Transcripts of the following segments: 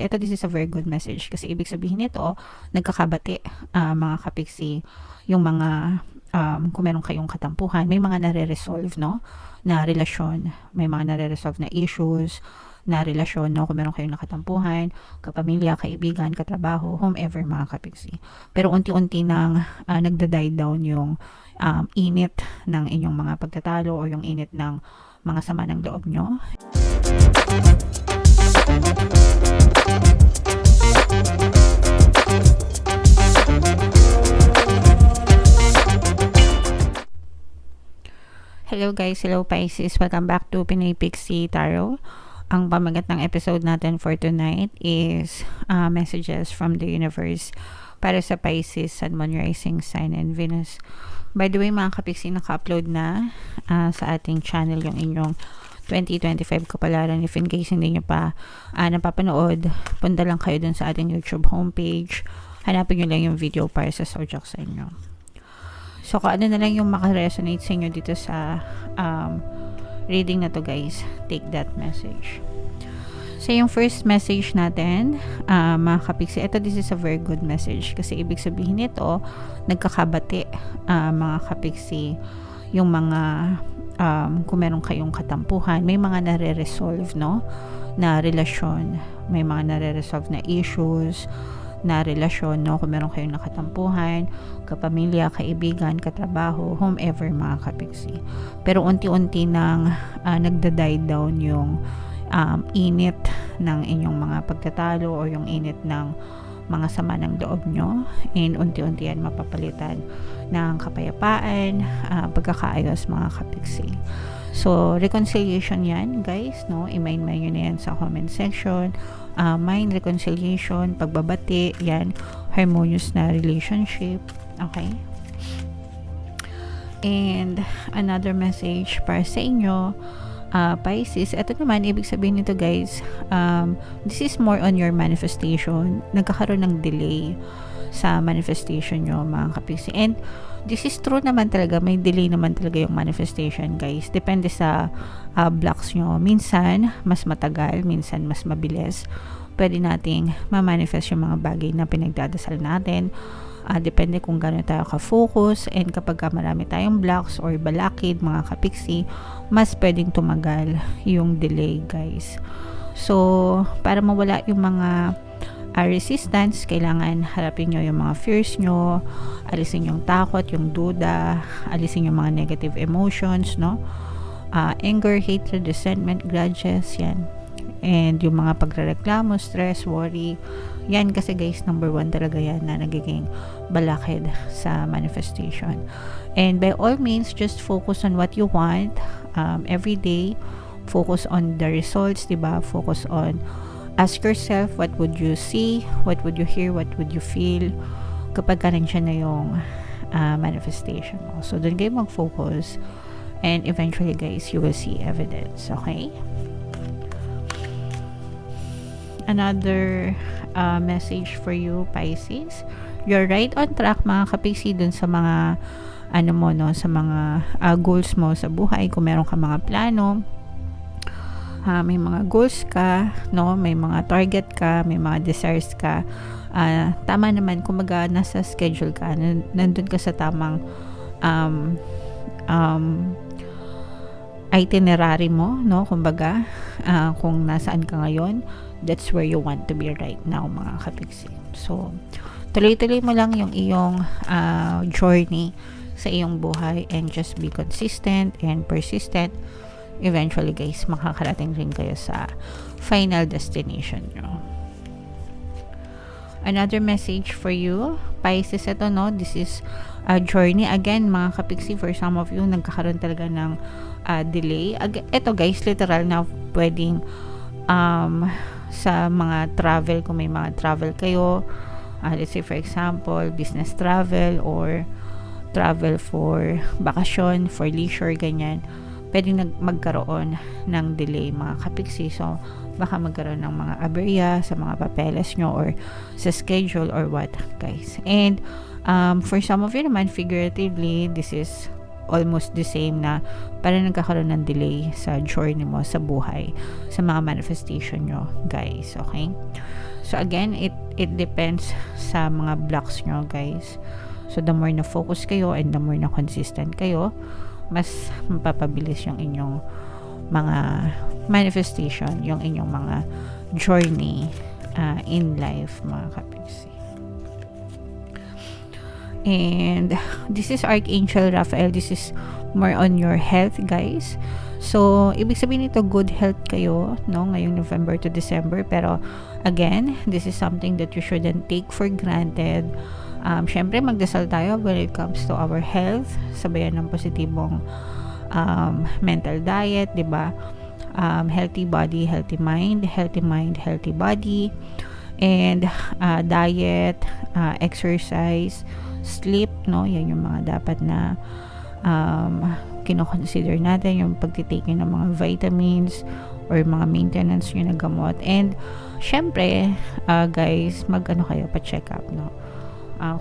Ito, this is a very good message kasi ibig sabihin nito, nagkakabati, mga kapiksi, yung mga kung meron kayong katampuhan, may mga nare-resolve, no, na relasyon, may mga nare-resolve na issues, na relasyon, no, kung meron kayong nakatampuhan, kapamilya, kaibigan, katrabaho, whomever, mga kapiksi. Pero unti-unti nang nagda-die down yung init ng inyong mga pagtatalo o yung init ng mga sama ng loob nyo. Hello guys, hello Pisces, welcome back to Pinoy Pixie Tarot. Ang pamagat ng episode natin for tonight is messages from the universe para sa Pisces, Sun, Moon, Rising Sign, and Venus. By the way, mga kapiksi, naka-upload na sa ating channel yung inyong 2025 kapalaran. If in case hindi nyo pa napapanood, punta lang kayo dun sa ating YouTube homepage. Hanapin nyo lang yung video para sa zodiac sa inyo. So, kung ano na lang yung makaresonate sa inyo dito sa reading na to, guys, take that message. So, yung first message natin, mga kapiksi, ito, this is a very good message kasi ibig sabihin nito, nagkakabati, mga kapiksi, yung mga kung meron kayong katampuhan, may mga nare-resolve, no, na relasyon, may mga nare-resolve na issues, na relasyon, no, kung meron kayong nakatampuhan, kapamilya, kaibigan, katrabaho, whomever, mga kapiksi. Pero unti-unti nang nagda-die down yung init ng inyong mga pagtatalo o yung init ng mga sama ng loob nyo, and unti-unti yan mapapalitan ng kapayapaan, pagkakaayos, mga kapiksi. So, reconciliation yan, guys, no? I-mind nyo na yan sa comment section. Mind, reconciliation, pagbabati, yan, harmonious na relationship, okay? And another message para sa inyo, Pisces, ito naman, ibig sabihin nito, guys, this is more on your manifestation. Nagkakaroon ng delay sa manifestation nyo, mga kapiksi. And this is true naman talaga, may delay naman talaga yung manifestation, guys. Depende sa blocks nyo. Minsan, mas matagal, minsan mas mabilis. Pwede nating ma-manifest yung mga bagay na pinagdadasal natin. Depende kung gano'n tayo ka-focus, and kapag marami tayong blocks or balakid, mga kapiksi, mas pwedeng tumagal yung delay, guys. So, para mawala yung mga resistance, kailangan harapin nyo yung mga fears nyo, alisin yung takot, yung duda, alisin yung mga negative emotions, no? Anger, hatred, resentment, grudges, yan. And yung mga pagrereklamo, stress, worry, yan kasi, guys, number 1 talaga yan na nagiging balakid sa manifestation. And by all means, just focus on what you want every day. Focus on the results, diba? Focus on, ask yourself, what would you see? What would you hear? What would you feel? Kapag nandiyan na yung manifestation mo. So, doon kayo mag-focus, and eventually, guys, you will see evidence, okay? Another message for you, Pisces. You're right on track, mga kapiksi, dun sa mga sa mga goals mo sa buhay. Kung meron ka mga plano, may mga goals ka, no, may mga target ka, may mga desires ka, tama naman, kumbaga nasa schedule ka, nandun ka sa tamang itinerary mo, no, kumbaga kung nasaan ka ngayon, that's where you want to be right now, mga kapiksi. So, tuloy-tuloy mo lang yung iyong journey sa iyong buhay, and just be consistent and persistent. Eventually, guys, makakarating rin kayo sa final destination nyo. Another message for you, Pisces, ito, no, this is a journey. Again, mga kapiksi, for some of you, nagkakaroon talaga ng delay. Ito, guys, literal na pwedeng sa mga travel, kung may mga travel kayo, let's say for example, business travel or travel for bakasyon, for leisure, ganyan, pwedeng magkaroon ng delay, mga kapiksi. So, baka magkaroon ng mga aberya sa mga papeles nyo or sa schedule or what, guys. And for some of you naman, figuratively, this is almost the same, na parang nagkakaroon ng delay sa journey mo sa buhay, sa mga manifestation nyo, guys, okay? So again, it depends sa mga blocks nyo, guys. So the more na focus kayo and the more na consistent kayo, mas mapapabilis yung inyong mga manifestation, yung inyong mga journey in life, mga kapiksi. And this is Archangel Raphael. This is more on your health, guys. So ibig sabihin nito, good health kayo, no, ngayong November to December. Pero again, this is something that you shouldn't take for granted. Syempre magdasal tayo when it comes to our health, sabayan ng positibong mental diet, 'di ba? Healthy body, healthy mind, healthy mind, healthy body, and diet, exercise, sleep, no? Yan yung mga dapat na kino-consider natin, yung pagtitake ng mga vitamins or mga maintenance nyo na gamot. And syempre, guys, mag-ano kayo, pa-check up, no?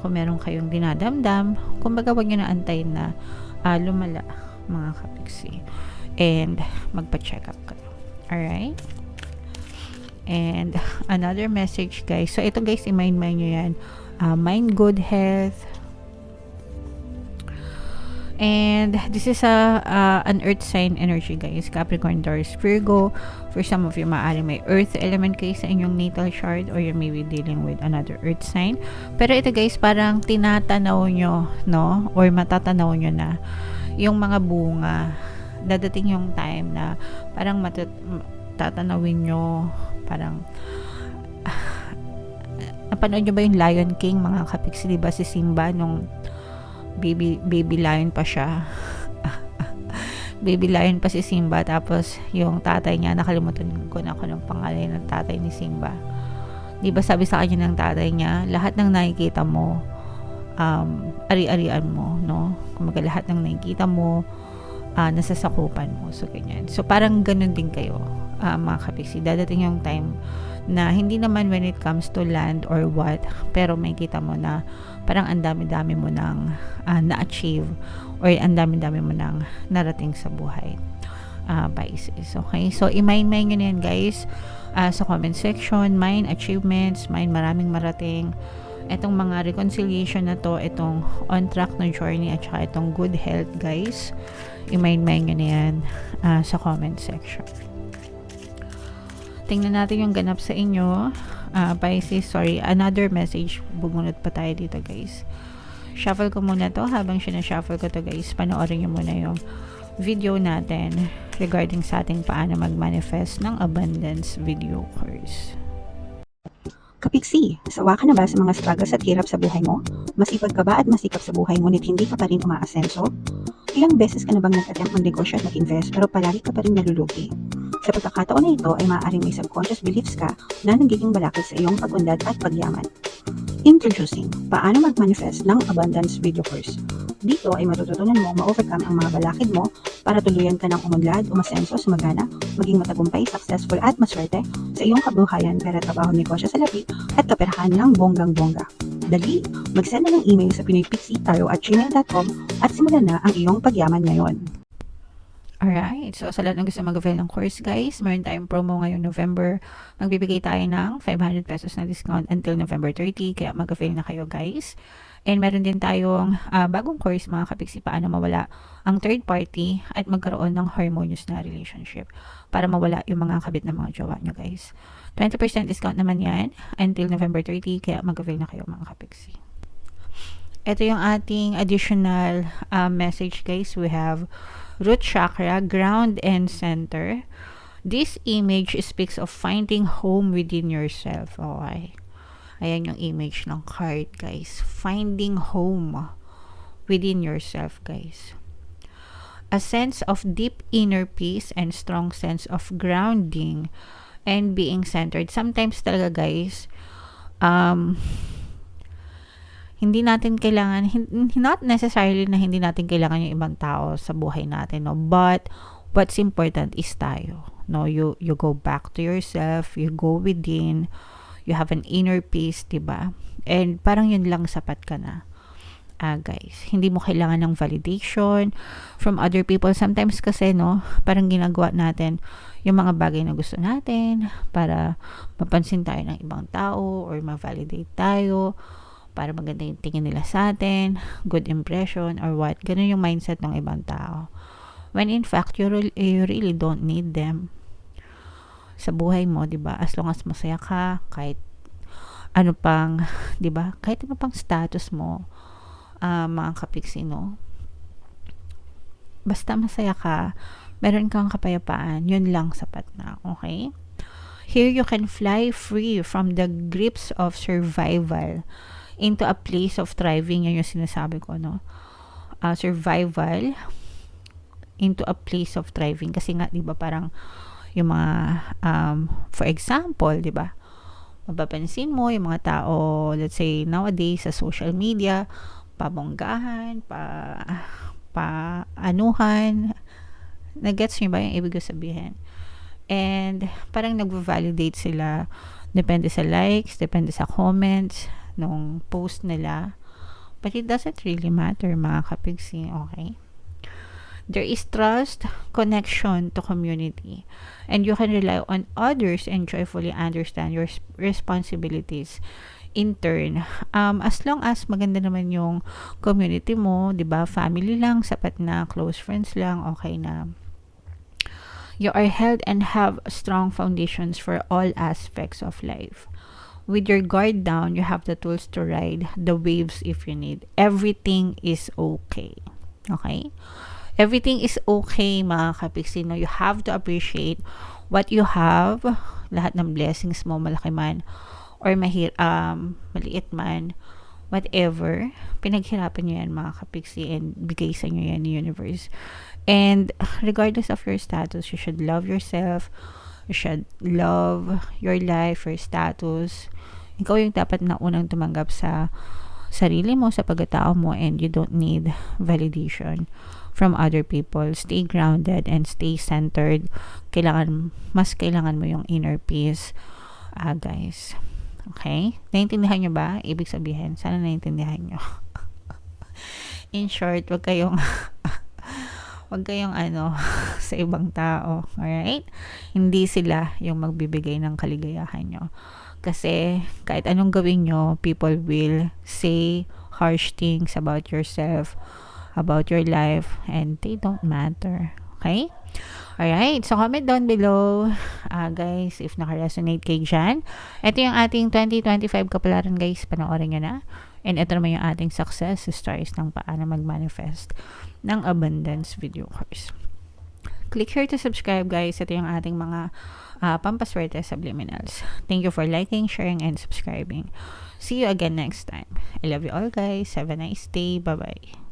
Kung meron kayong dinadamdam, kumbaga wag nyo na antayin na lumala, mga kapiksi. And magpa-check up kayo. Alright? And another message, guys. So ito, guys, i-mind nyo yan. Mind good health. And this is an earth sign energy, guys. Capricorn, Taurus, Virgo. For some of you, maaari may earth element kayo sa inyong natal chart, or you may be dealing with another earth sign. Pero ito, guys, parang tinatanaw nyo, no? Or matatanaw nyo na yung mga bunga. Dadating yung time na parang tatanawin nyo, parang napanood nyo ba yung Lion King, mga kapiksi? Diba si Simba nung baby lion pa siya. Baby lion pa si Simba, tapos yung tatay niya, nakalimutan ko na ng pangalan ng tatay ni Simba. Diba sabi sa kanya ng tatay niya, lahat ng nakikita mo, ari-arian mo, no? Kumaga lahat ng nakikita mo, nasasakupan mo. So ganyan. So parang ganun din kayo, mga kapiksi. Dadating yung time na hindi naman when it comes to land or what, pero may kita mo na parang ang dami-dami mo nang na-achieve, or ang dami-dami mo nang narating sa buhay, Pisces. Okay? So i-mind nyo na yan, guys, sa comment section. Mind achievements, mind maraming marating, etong mga reconciliation na to, itong on track na journey, at saka itong good health, guys. I-mind nyo na yan sa comment section. Tingnan natin yung ganap sa inyo, Pisces. Sorry, another message. Bumunot pa tayo dito, guys. Shuffle ko muna to. Habang sinashuffle ko to, guys, panoorin nyo muna yung video natin regarding sa ating paano mag-manifest ng abundance video course. Kapiksi, sawa ka na ba sa mga struggles at hirap sa buhay mo? Masipag ka ba at masikap sa buhay ngunit hindi ka pa rin umaasenso? Ilang beses ka na bang nag-attempt mag-negosyo at mag-invest pero palagi ka pa rin nalulugi? Sa pagkakataon na ito ay maaaring may subconscious beliefs ka na nagiging balakid sa iyong pag-unlad at pagyaman. Introducing, paano mag-manifest ng abundance video course. Dito ay matututunan mo ma-overcome ang mga balakid mo para tuluyan ka ng umunlad, umasenso, sumagana, maging matagumpay, successful at maswerte sa iyong kabuhayan, pera, trabaho, negosyo sa labi at kaperahan ng bonggang-bongga. Dali, mag-send na ng email sa pinoypixitaro@gmail.com at simulan na ang iyong pagyaman ngayon. Alright, so sa lahat ng gusto mag-avail ng course, guys, meron tayong promo ngayong November. Magbibigay tayo ng 500 pesos na discount until November 30, kaya mag-avail na kayo, guys. And meron din tayong bagong course, mga kapiksi, paano mawala ang third party at magkaroon ng harmonious na relationship para mawala yung mga kabit ng mga jowa nyo, guys. 20% discount naman yan until November 30, kaya mag-avail na kayo, mga kapiksi. Ito yung ating additional message, guys. We have root chakra, ground and center. This image speaks of finding home within yourself. Okay. Ayan yung image ng card, guys. Finding home within yourself, guys. A sense of deep inner peace and strong sense of grounding and being centered. Sometimes talaga, guys, hindi natin kailangan, not necessarily na hindi natin kailangan yung ibang tao sa buhay natin, no? But what's important is tayo, no? You go back to yourself, you go within, you have an inner peace, diba? And parang yun lang, sapat ka na. Guys, hindi mo kailangan ng validation from other people. Sometimes kasi, no, parang ginagawa natin yung mga bagay na gusto natin para mapansin tayo ng ibang tao or ma-validate tayo, para maganda yung tingin nila sa atin, good impression or what. Ganun yung mindset ng ibang tao. When in fact, you really don't need them sa buhay mo, 'di ba? As long as masaya ka, kahit ano pang, 'di ba? Kahit ano pang status mo, mga kapiksi, no? Basta masaya ka, meron kang kapayapaan, yun lang sapat na, okay? Here you can fly free from the grips of survival into a place of thriving. Yan yung sinasabi ko, no? Survival into a place of thriving. Kasi nga, di ba, parang yung mga, for example, di ba, mapapansin mo yung mga tao, let's say, nowadays, sa social media, pabonggahan, paanuhan, na-gets nyo ba yung ibig sabihin? And, parang nag-validate sila, depende sa likes, depende sa comments, nung post nila. But it doesn't really matter, mga kapigsi, okay? There is trust, connection to community, and you can rely on others and joyfully understand your responsibilities in turn. As long as maganda naman yung community mo, 'di ba? Family lang, sapat na, close friends lang, okay na. You are held and have strong foundations for all aspects of life. With your guard down, you have the tools to ride the waves if you need. Everything is okay. Okay? Everything is okay, mga kapiksi. No? You have to appreciate what you have. Lahat ng blessings mo, malaki man or maliit man, whatever, pinaghirapan nyo yan, mga kapiksi, and bigay sa nyo yan ni universe. And regardless of your status, you should love yourself. You should love your life, your status. Ikaw yung dapat na unang tumanggap sa sarili mo, sa pagkatao mo, and you don't need validation from other people. Stay grounded and stay centered. Mas kailangan mo yung inner peace, guys. Okay? Naintindihan nyo ba? Ibig sabihin, sana naintindihan nyo. In short, wag kayong sa ibang tao. Alright? Hindi sila yung magbibigay ng kaligayahan nyo. Kasi, kahit anong gawin nyo, people will say harsh things about yourself, about your life, and they don't matter. Okay? Alright, so comment down below, guys, if naka-resonate kayo dyan. Ito yung ating 2025 kapalaran, guys. Panoorin nyo na. And ito naman yung ating success stories ng paano mag-manifest ng abundance video course. Click here to subscribe, guys. Ito yung ating mga pampaswerte subliminals. Thank you for liking, sharing, and subscribing. See you again next time. I love you all, guys. Have a nice day. Bye-bye.